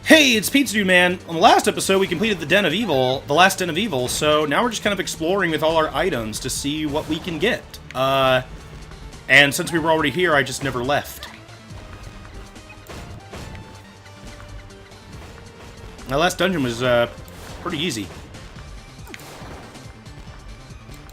Hey, it's Pizza Dude Man. On the last episode, we completed the last Den of Evil, so now we're just kind of exploring with all our items to see what we can get. And since we were already here, I just never left. My last dungeon was, pretty easy.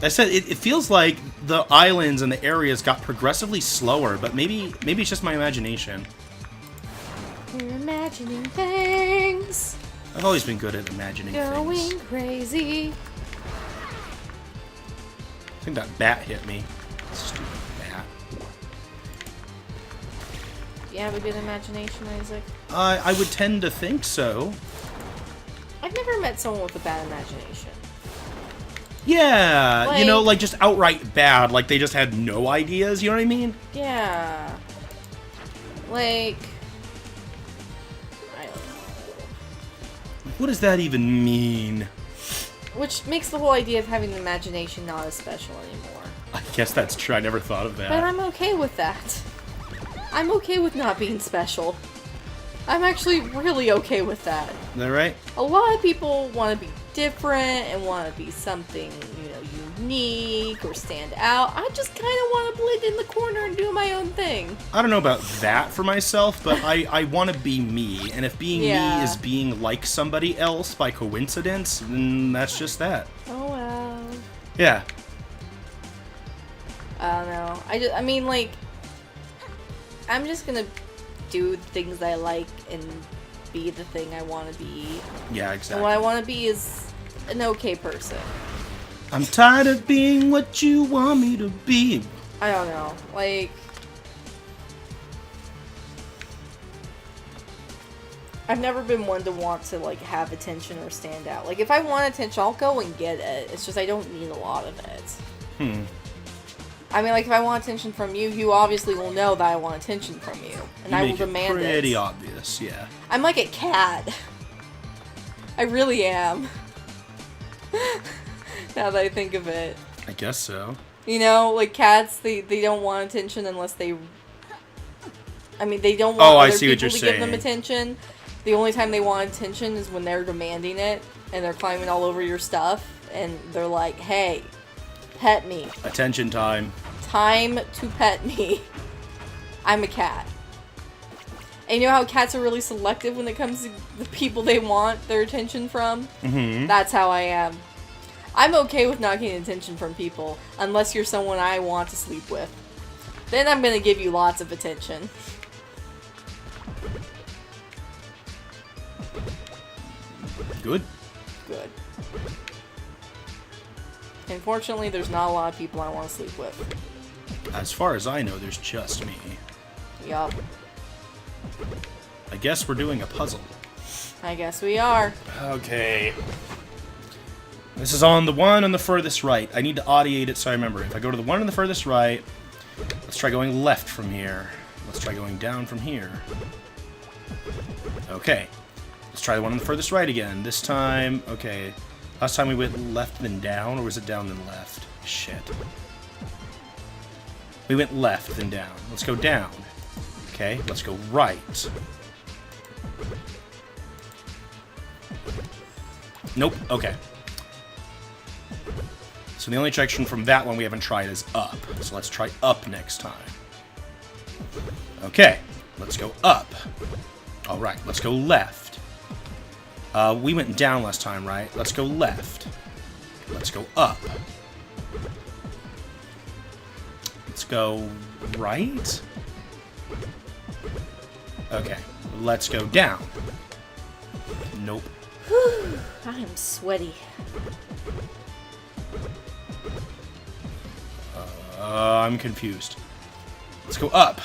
I said, it feels like the islands and the areas got progressively slower, but maybe it's just my imagination. You're imagining things. I've always been good at imagining things. Going crazy. I think that bat hit me. Stupid bat. You have a good imagination, Isaac? I would tend to think so. I've never met someone with a bad imagination. Yeah, you know, like just outright bad, like they just had no ideas, you know what I mean? Yeah. Like, I don't know. What does that even mean? Which makes the whole idea of having an imagination not as special anymore. I guess that's true, I never thought of that. But I'm okay with that. I'm okay with not being special. I'm actually really okay with that. Is that right? A lot of people want to be different and want to be something, you know, unique or stand out. I just kind of want to blend in the corner and do my own thing. I don't know about that for myself, but I want to be me, and if being me is being like somebody else by coincidence, then that's just that. Oh well. Yeah. I don't know. I mean, like, I'm just gonna do things I like and be the thing I want to be. Yeah, exactly. And what I want to be is an okay person. I'm tired of being what you want me to be. I don't know. Like, I've never been one to want to, like, have attention or stand out. Like, if I want attention, I'll go and get it. It's just I don't need a lot of it. I mean, like, if I want attention from you, you obviously will know that I want attention from you. And I will demand it. Pretty obvious, yeah. I'm like a cat. I really am. Now that I think of it. I guess so. You know, like cats, they don't want attention unless they... I mean, they don't want other people to give them attention. The only time they want attention is when they're demanding it, and they're climbing all over your stuff, and they're like, hey, pet me. Attention time. Time to pet me. I'm a cat. And you know how cats are really selective when it comes to the people they want their attention from? Mm-hmm. That's how I am. I'm okay with not getting attention from people, unless you're someone I want to sleep with. Then I'm gonna give you lots of attention. Good. Good. Unfortunately, there's not a lot of people I want to sleep with. As far as I know, there's just me. Yup. I guess we're doing a puzzle. I guess we are. Okay. This is on the one on the furthest right. I need to audiate it so I remember. If I go to the one on the furthest right, let's try going left from here. Let's try going down from here. Okay. Let's try the one on the furthest right again. This time, okay. Last time we went left then down, or was it down then left? Shit. We went left then down. Let's go down. Okay, let's go right. Nope, okay. So the only direction from that one we haven't tried is up. So let's try up next time. Okay, let's go up. Alright, let's go left. We went down last time, right? Let's go left. Let's go up. Let's go right. Okay, let's go down. Nope. Whew, I am sweaty. I'm confused. Let's go up.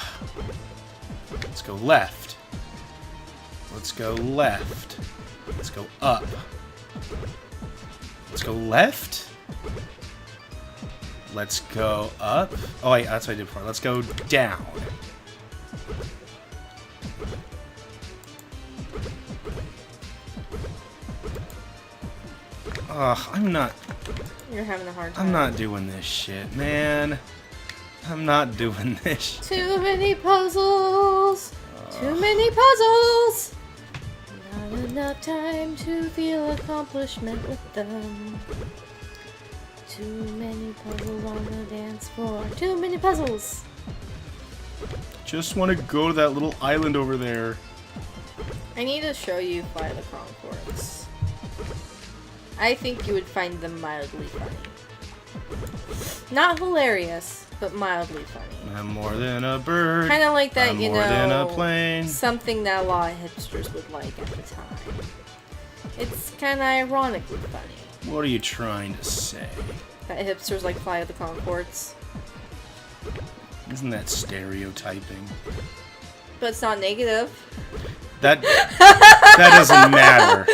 Let's go left. Let's go left. Let's go up. Let's go left. Let's go up. Oh, wait, that's what I did before. Let's go down. Ugh, I'm not... You're having a hard time. I'm not doing this shit, man. I'm not doing this. Too many puzzles. Too many puzzles. enough time to feel accomplishment with them. Too many puzzles on the dance floor. Too many puzzles. Just want to go to that little island over there. I need to show you Flight of the Conchords. I think you would find them mildly funny. Not hilarious, but mildly funny. I'm more than a bird. Kind of like that, I'm you more know, than a plane. something that a lot of hipsters would like at the time. It's kind of ironically funny. What are you trying to say? That hipsters like Flight of the Conchords. Isn't that stereotyping? But it's not negative. That doesn't matter.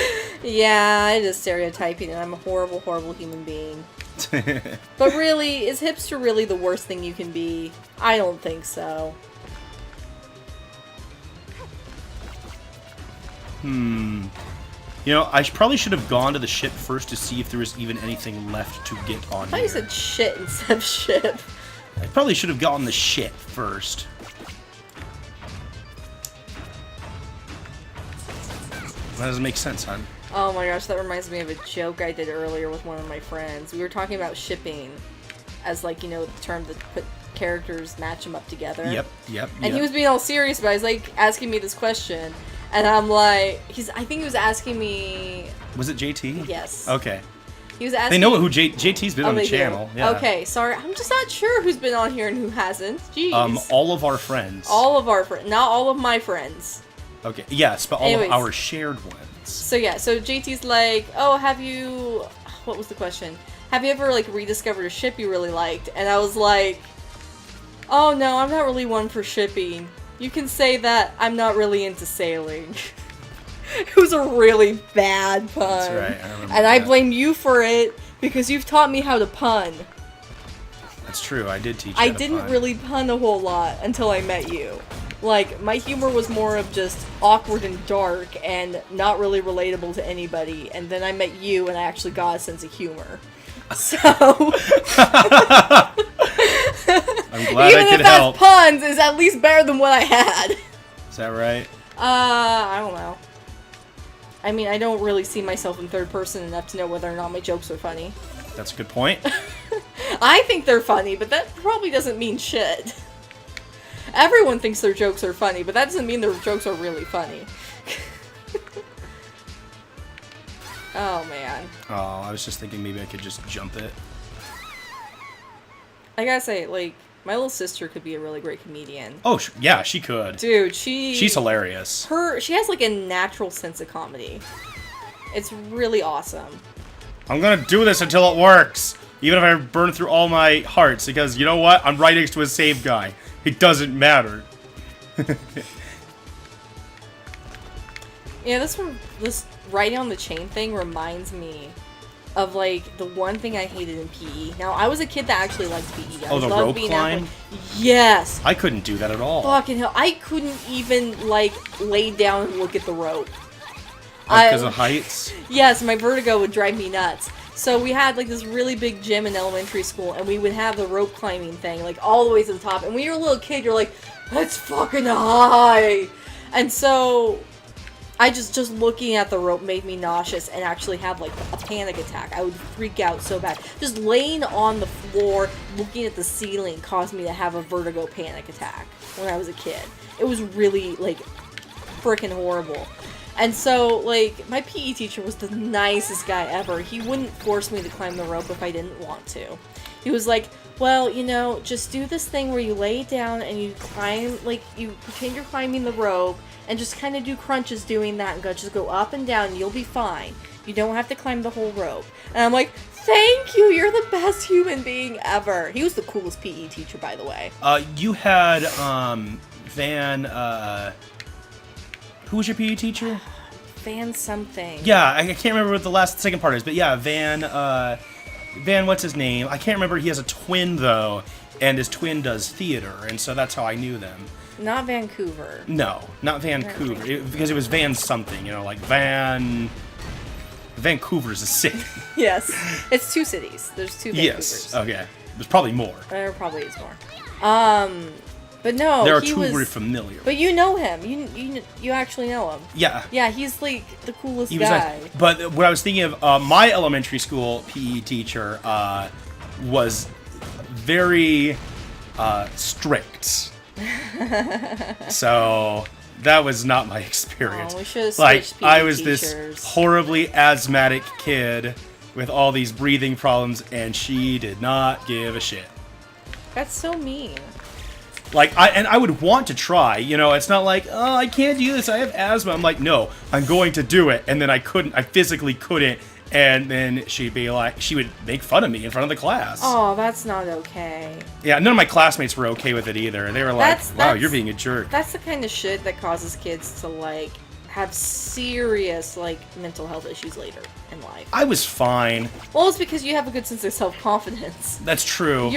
Yeah, it is stereotyping, and I'm a horrible, horrible human being. But really, is hipster really the worst thing you can be? I don't think so. You know, I probably should have gone to the ship first to see if there was even anything left to get on I thought here. you said shit instead of ship. I probably should have gotten the ship first. That doesn't make sense, hon. Oh my gosh, that reminds me of a joke I did earlier with one of my friends. We were talking about shipping as, like, you know, the term to put characters, match them up together. Yep. And he was being all serious, but he's like asking me this question. And I'm like, I think he was asking me... Was it JT? Yes. Okay. He was asking... They know who JT's been on the channel. Yeah. Okay, sorry. I'm just not sure who's been on here and who hasn't. Jeez. All of our friends. All of our friends. Not all of my friends. Okay, yes, but all of our shared ones. So yeah, so JT's like, oh, have you... What was the question? Have you ever, like, rediscovered a ship you really liked? And I was like, oh, no, I'm not really one for shipping. You can say that I'm not really into sailing. It was a really bad pun. That's right, I remember and that. I blame you for it, because you've taught me how to pun. That's true, I did teach you I how to didn't pun. really pun a whole lot until I met you. Like, my humor was more of just awkward and dark and not really relatable to anybody. And then I met you and I actually got a sense of humor. So... I'm glad Even I could if that's help. puns, is at least better than what I had. Is that right? I don't know. I mean, I don't really see myself in third person enough to know whether or not my jokes are funny. That's a good point. I think they're funny, but that probably doesn't mean shit. Everyone thinks their jokes are funny, but that doesn't mean their jokes are really funny. Oh, man. Oh, I was just thinking maybe I could just jump it. I gotta say, like, my little sister could be a really great comedian. Oh, yeah, she could. Dude, she's hilarious. She has, like, a natural sense of comedy. It's really awesome. I'm gonna do this until it works. Even if I burn through all my hearts, because you know what? I'm right next to a save guy. It doesn't matter. Yeah, this writing on the chain thing reminds me of, like, the one thing I hated in PE. Now, I was a kid that actually liked PE. Oh, the rope climb? Yes! I couldn't do that at all. Fucking hell. I couldn't even, like, lay down and look at the rope. Because of heights? Yes, my vertigo would drive me nuts. So we had, like, this really big gym in elementary school, and we would have the rope climbing thing, like, all the way to the top. And when you're a little kid, you're like, that's fucking high! And so... I just looking at the rope made me nauseous and actually have, like, a panic attack. I would freak out so bad. Just laying on the floor, looking at the ceiling caused me to have a vertigo panic attack when I was a kid. It was really, like, freaking horrible. And so, like, my PE teacher was the nicest guy ever. He wouldn't force me to climb the rope if I didn't want to. He was like, well, you know, just do this thing where you lay down and you climb, like, you pretend you're climbing the rope, and just kind of do crunches doing that, and just go up and down, and you'll be fine. You don't have to climb the whole rope. And I'm like, thank you, you're the best human being ever. He was the coolest PE teacher, by the way. You had, Van, who was your PE teacher? Van something. Yeah, I can't remember what the second part is, but yeah, Van, what's his name? I can't remember. He has a twin, though, and his twin does theater, and so that's how I knew them. Not Vancouver. No, not Vancouver, because it was Van something, you know, like Vancouver's a city. Yes, it's two cities. There's two Vancouvers. Yes, okay. There's probably more. There probably is more. But no, They're too very familiar. But you know him. You actually know him. Yeah. Yeah, he's like the coolest guy. Nice. But what I was thinking of, my elementary school PE teacher was very strict. So that was not my experience. Oh, we should have like switched PE I was teachers. this horribly asthmatic kid with all these breathing problems, and she did not give a shit. That's so mean. Like, I would want to try, you know, it's not like, oh, I can't do this, I have asthma. I'm like, no, I'm going to do it. And then I physically couldn't. And then she'd be like, she would make fun of me in front of the class. Oh, that's not okay. Yeah, none of my classmates were okay with it either. They were like, wow, you're being a jerk. That's the kind of shit that causes kids to, like, have serious, like, mental health issues later in life. I was fine. Well, it's because you have a good sense of self-confidence. That's true.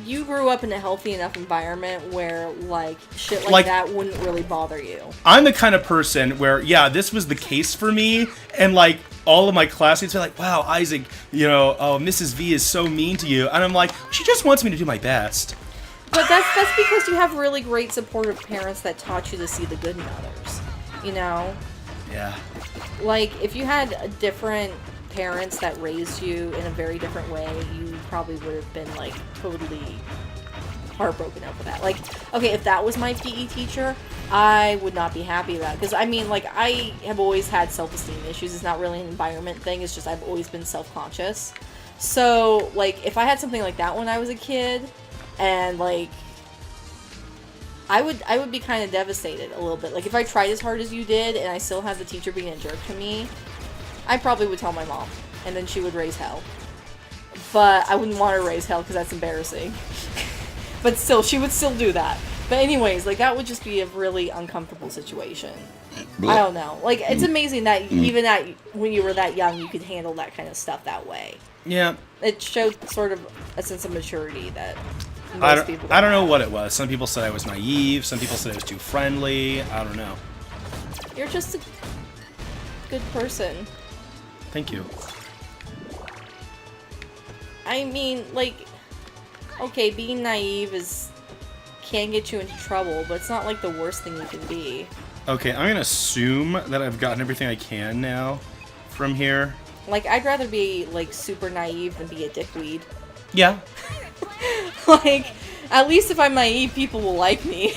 You grew up in a healthy enough environment where, like, shit like that wouldn't really bother you. I'm the kind of person where, yeah, this was the case for me, and, like, all of my classmates are like, wow, Isaac, you know, oh, Mrs. V is so mean to you. And I'm like, she just wants me to do my best. But that's because you have really great supportive parents that taught you to see the good in others, you know? Yeah. Like, if you had different parents that raised you in a very different way, you probably would have been, like, totally heartbroken over that. Like, okay, if that was my PE teacher, I would not be happy about it. Because, I mean, like, I have always had self-esteem issues. It's not really an environment thing. It's just I've always been self-conscious. So, like, if I had something like that when I was a kid, and, like, I would be kind of devastated a little bit. Like, if I tried as hard as you did, and I still had the teacher being a jerk to me, I probably would tell my mom, and then she would raise hell. But I wouldn't want her to raise hell because that's embarrassing. But still, she would still do that. But anyways, like, that would just be a really uncomfortable situation. I don't know. Like, it's amazing that even when you were that young, you could handle that kind of stuff that way. Yeah. It showed sort of a sense of maturity that most people don't I don't know what it was. Some people said I was naive. Some people said I was too friendly. I don't know. You're just a good person. Thank you. I mean, like, okay, being naive can get you into trouble, but it's not like the worst thing you can be. Okay, I'm gonna assume that I've gotten everything I can now from here. Like, I'd rather be, like, super naive than be a dickweed. Yeah. Like, at least if I'm naive, people will like me.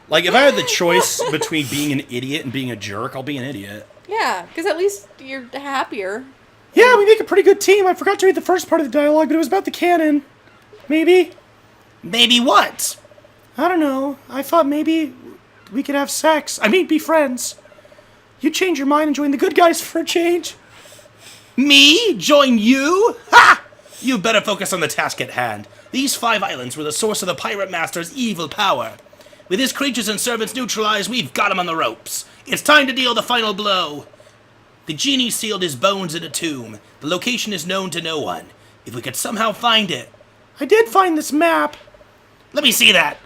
Like, if I had the choice between being an idiot and being a jerk, I'll be an idiot. Yeah, because at least you're happier. Yeah, we make a pretty good team. I forgot to read the first part of the dialogue, but it was about the cannon. Maybe. Maybe what? I don't know. I thought maybe we could have sex. I mean, be friends. You change your mind and join the good guys for a change. Me? Join you? Ha! You better focus on the task at hand. These 5 islands were the source of the Pirate Master's evil power. With his creatures and servants neutralized, we've got him on the ropes. It's time to deal the final blow. The genie sealed his bones in a tomb. The location is known to no one. If we could somehow find it. I did find this map. Let me see that.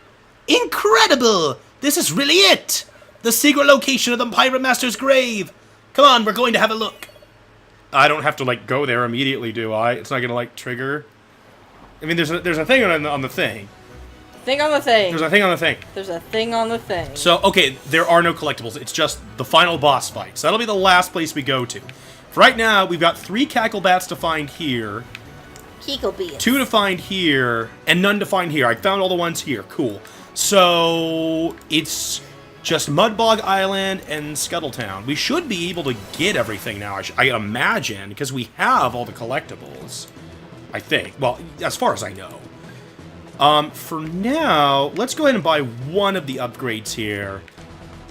Incredible! This is really it! The secret location of the Pirate Master's grave. Come on, we're going to have a look. I don't have to, like, go there immediately, do I? It's not going to, like, trigger. I mean, there's a thing on the thing. Thing on the thing. There's a thing on the thing. There's a thing on the thing. So, okay, there are no collectibles. It's just the final boss fight. So that'll be the last place we go to. For right now, we've got 3 cackle bats to find here. Keekle beans. 2 to find here, and none to find here. I found all the ones here. Cool. So, it's just Mudbog Island and Scuttletown. We should be able to get everything now, I imagine, because we have all the collectibles. I think. Well, as far as I know. For now, let's go ahead and buy one of the upgrades here.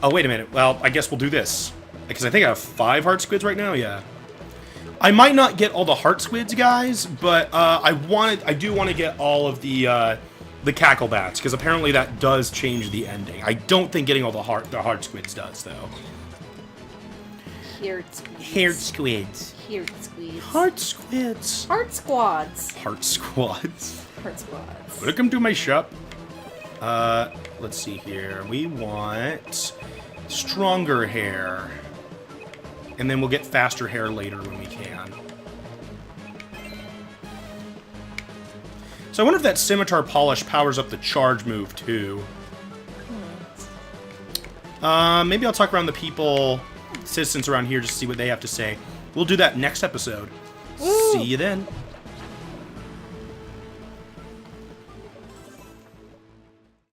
Oh, wait a minute. Well, I guess we'll do this. Because I think I have 5 heart squids right now, yeah. I might not get all the heart squids, guys, but I do want to get all of the cackle bats, because apparently that does change the ending. I don't think getting all the heart squids does, though. Heart squids. Heart squids. Heart squids. Heart squids. Heart squads. Heart squads. Heart squads. Welcome to my shop. Let's see here. We want stronger hair. And then we'll get faster hair later when we can. So I wonder if that scimitar polish powers up the charge move, too. Maybe I'll talk around the people, citizens around here, just to see what they have to say. We'll do that next episode. Woo! See you then.